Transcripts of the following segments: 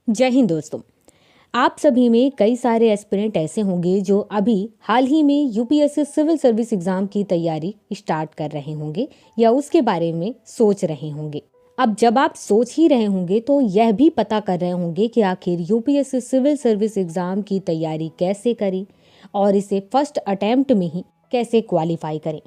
जय हिंद दोस्तों। आप सभी में कई सारे एस्पिरेंट ऐसे होंगे जो अभी हाल ही में यूपीएससी सिविल सर्विस एग्जाम की तैयारी स्टार्ट कर रहे होंगे या उसके बारे में सोच रहे होंगे। अब जब आप सोच ही रहे होंगे तो यह भी पता कर रहे होंगे कि आखिर यूपीएससी सिविल सर्विस एग्जाम की तैयारी कैसे करें और इसे फर्स्ट अटेम्प्ट में ही कैसे क्वालिफाई करें।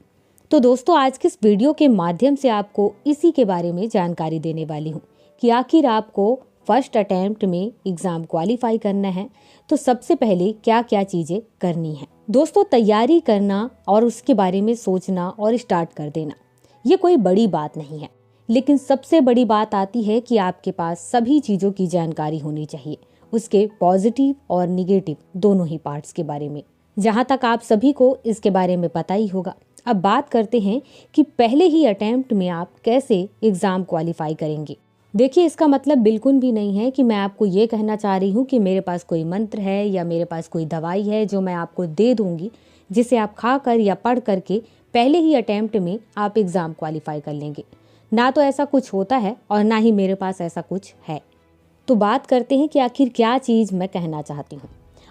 तो दोस्तों, आज के इस वीडियो के माध्यम से आपको इसी के बारे में जानकारी देने वाली हूँ कि आखिर आपको फर्स्ट अटेम्प्ट में एग्ज़ाम क्वालिफाई करना है तो सबसे पहले क्या क्या चीज़ें करनी है। दोस्तों, तैयारी करना और उसके बारे में सोचना और स्टार्ट कर देना ये कोई बड़ी बात नहीं है, लेकिन सबसे बड़ी बात आती है कि आपके पास सभी चीज़ों की जानकारी होनी चाहिए, उसके पॉजिटिव और निगेटिव दोनों ही पार्ट्स के बारे में। जहाँ तक आप सभी को इसके बारे में पता ही होगा। अब बात करते हैं कि पहले ही अटेम्प्ट में आप कैसे एग्ज़ाम क्वालिफाई करेंगे। देखिए, इसका मतलब बिल्कुल भी नहीं है कि मैं आपको ये कहना चाह रही हूँ कि मेरे पास कोई मंत्र है या मेरे पास कोई दवाई है जो मैं आपको दे दूँगी जिसे आप खा कर या पढ़ करके पहले ही अटेम्प्ट में आप एग्ज़ाम क्वालिफाई कर लेंगे। ना तो ऐसा कुछ होता है और ना ही मेरे पास ऐसा कुछ है। तो बात करते हैं कि आखिर क्या चीज़ मैं कहना चाहती हूँ।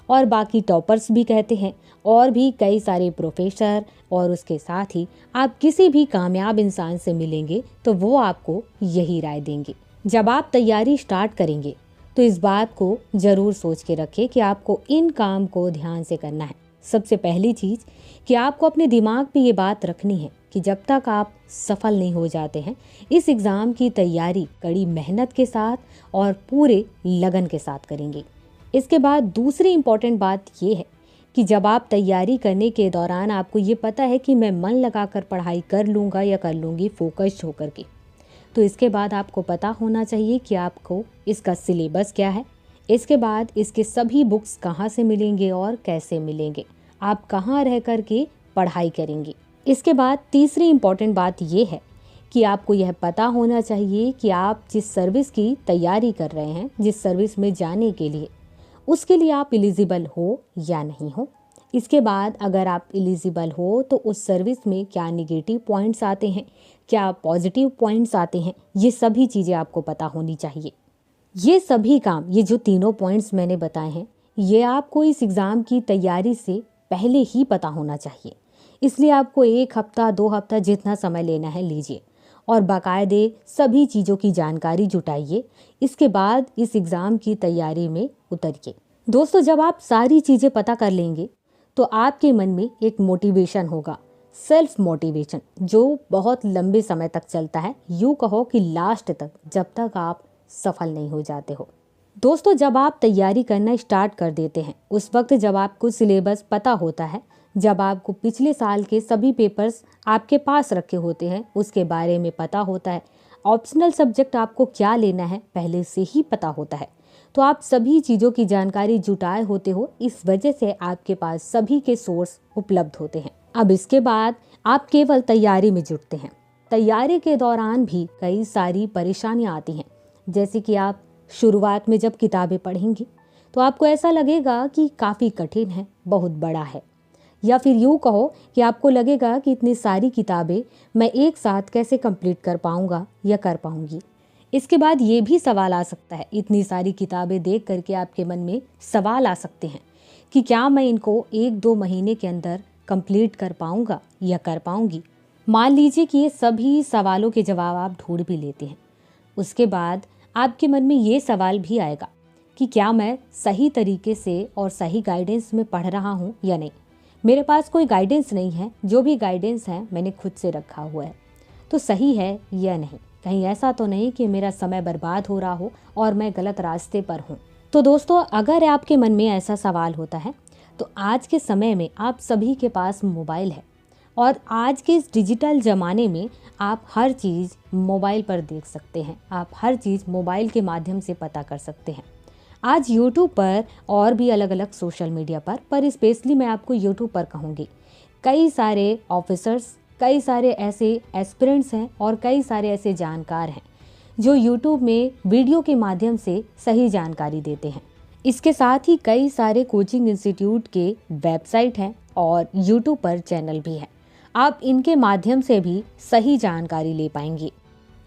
और बाकी टॉपर्स भी कहते हैं और भी कई सारे प्रोफेसर, और उसके साथ ही आप किसी भी कामयाब इंसान से मिलेंगे तो वो आपको यही राय देंगे। जब आप तैयारी स्टार्ट करेंगे तो इस बात को ज़रूर सोच के रखें कि आपको इन काम को ध्यान से करना है। सबसे पहली चीज़ कि आपको अपने दिमाग पे ये बात रखनी है कि जब तक आप सफल नहीं हो जाते हैं इस एग्ज़ाम की तैयारी कड़ी मेहनत के साथ और पूरे लगन के साथ करेंगे। इसके बाद दूसरी इम्पॉर्टेंट बात ये है कि जब आप तैयारी करने के दौरान आपको ये पता है कि मैं मन लगाकर पढ़ाई कर लूँगा या कर लूँगी फोकस्ड होकर के, तो इसके बाद आपको पता होना चाहिए कि आपको इसका सिलेबस क्या है। इसके बाद इसके सभी बुक्स कहाँ से मिलेंगे और कैसे मिलेंगे, आप कहाँ रह कर के पढ़ाई करेंगे। इसके बाद तीसरी इम्पॉर्टेंट बात ये है कि आपको यह पता होना चाहिए कि आप जिस सर्विस की तैयारी कर रहे हैं, जिस सर्विस में जाने के लिए, उसके लिए आप एलिजिबल हो या नहीं हो। इसके बाद अगर आप एलिजिबल हो तो उस सर्विस में क्या नेगेटिव पॉइंट्स आते हैं, क्या पॉजिटिव पॉइंट्स आते हैं, ये सभी चीज़ें आपको पता होनी चाहिए। ये सभी काम, ये जो तीनों पॉइंट्स मैंने बताए हैं, ये आपको इस एग्ज़ाम की तैयारी से पहले ही पता होना चाहिए। इसलिए आपको 1 हफ्ता 2 हफ्ता जितना समय लेना है लीजिए और बाकायदे सभी चीज़ों की जानकारी जुटाइए। इसके बाद इस एग्ज़ाम की तैयारी में उतरिए। दोस्तों, जब आप सारी चीज़ें पता कर लेंगे तो आपके मन में एक मोटिवेशन होगा, सेल्फ मोटिवेशन, जो बहुत लंबे समय तक चलता है, यूँ कहो कि लास्ट तक, जब तक आप सफल नहीं हो जाते हो। दोस्तों, जब आप तैयारी करना स्टार्ट कर देते हैं उस वक्त जब आपको सिलेबस पता होता है, जब आपको पिछले साल के सभी पेपर्स आपके पास रखे होते हैं उसके बारे में पता होता है, ऑप्शनल सब्जेक्ट आपको क्या लेना है पहले से ही पता होता है, तो आप सभी चीज़ों की जानकारी जुटाए होते हो। इस वजह से आपके पास सभी के सोर्स उपलब्ध होते हैं। अब इसके बाद आप केवल तैयारी में जुटते हैं। तैयारी के दौरान भी कई सारी परेशानियां आती हैं, जैसे कि आप शुरुआत में जब किताबें पढ़ेंगे तो आपको ऐसा लगेगा कि काफ़ी कठिन है, बहुत बड़ा है, या फिर यूँ कहो कि आपको लगेगा कि इतनी सारी किताबें मैं एक साथ कैसे कंप्लीट कर पाऊँगा या कर पाऊँगी। इसके बाद ये भी सवाल आ सकता है, इतनी सारी किताबें देख करके आपके मन में सवाल आ सकते हैं कि क्या मैं इनको 1-2 महीने के अंदर कंप्लीट कर पाऊँगा या कर पाऊँगी। मान लीजिए कि ये सभी सवालों के जवाब आप ढूंढ भी लेते हैं, उसके बाद आपके मन में ये सवाल भी आएगा कि क्या मैं सही तरीके से और सही गाइडेंस में पढ़ रहा हूँ या नहीं। मेरे पास कोई गाइडेंस नहीं है, जो भी गाइडेंस है मैंने खुद से रखा हुआ है, तो सही है या नहीं। कहीं ऐसा तो नहीं कि मेरा समय बर्बाद हो रहा हो और मैं गलत रास्ते पर हूँ। तो दोस्तों, अगर आपके मन में ऐसा सवाल होता है तो आज के समय में आप सभी के पास मोबाइल है और आज के इस डिजिटल ज़माने में आप हर चीज़ मोबाइल पर देख सकते हैं, आप हर चीज़ मोबाइल के माध्यम से पता कर सकते हैं। आज यूट्यूब पर और भी अलग अलग सोशल मीडिया पर स्पेशली मैं आपको यूट्यूब पर कहूँगी, कई सारे ऑफिसर्स, कई सारे ऐसे एस्पिरेंट्स हैं और कई सारे ऐसे जानकार हैं जो यूट्यूब में वीडियो के माध्यम से सही जानकारी देते हैं। इसके साथ ही कई सारे कोचिंग इंस्टीट्यूट के वेबसाइट हैं और यूट्यूब पर चैनल भी हैं। आप इनके माध्यम से भी सही जानकारी ले पाएंगे।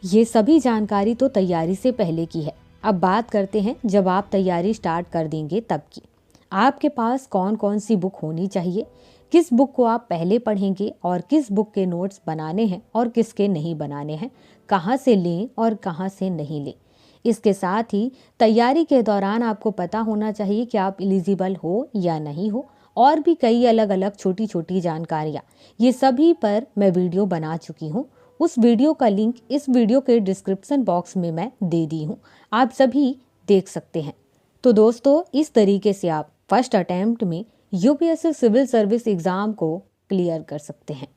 ये सभी जानकारी तो तैयारी से पहले की है, अब बात करते हैं जब आप तैयारी स्टार्ट कर देंगे तब की। आपके पास कौन कौन सी बुक होनी चाहिए, किस बुक को आप पहले पढ़ेंगे और किस बुक के नोट्स बनाने हैं और किसके नहीं बनाने हैं, कहाँ से लें और कहाँ से नहीं लें। इसके साथ ही तैयारी के दौरान आपको पता होना चाहिए कि आप एलिजिबल हो या नहीं हो, और भी कई अलग अलग छोटी छोटी जानकारियाँ, ये सभी पर मैं वीडियो बना चुकी हूँ। उस वीडियो का लिंक इस वीडियो के डिस्क्रिप्शन बॉक्स में मैं दे दी हूँ, आप सभी देख सकते हैं। तो दोस्तों, इस तरीके से आप फर्स्ट अटेम्प्ट में यूपीएससी सिविल सर्विस एग्ज़ाम को क्लियर कर सकते हैं।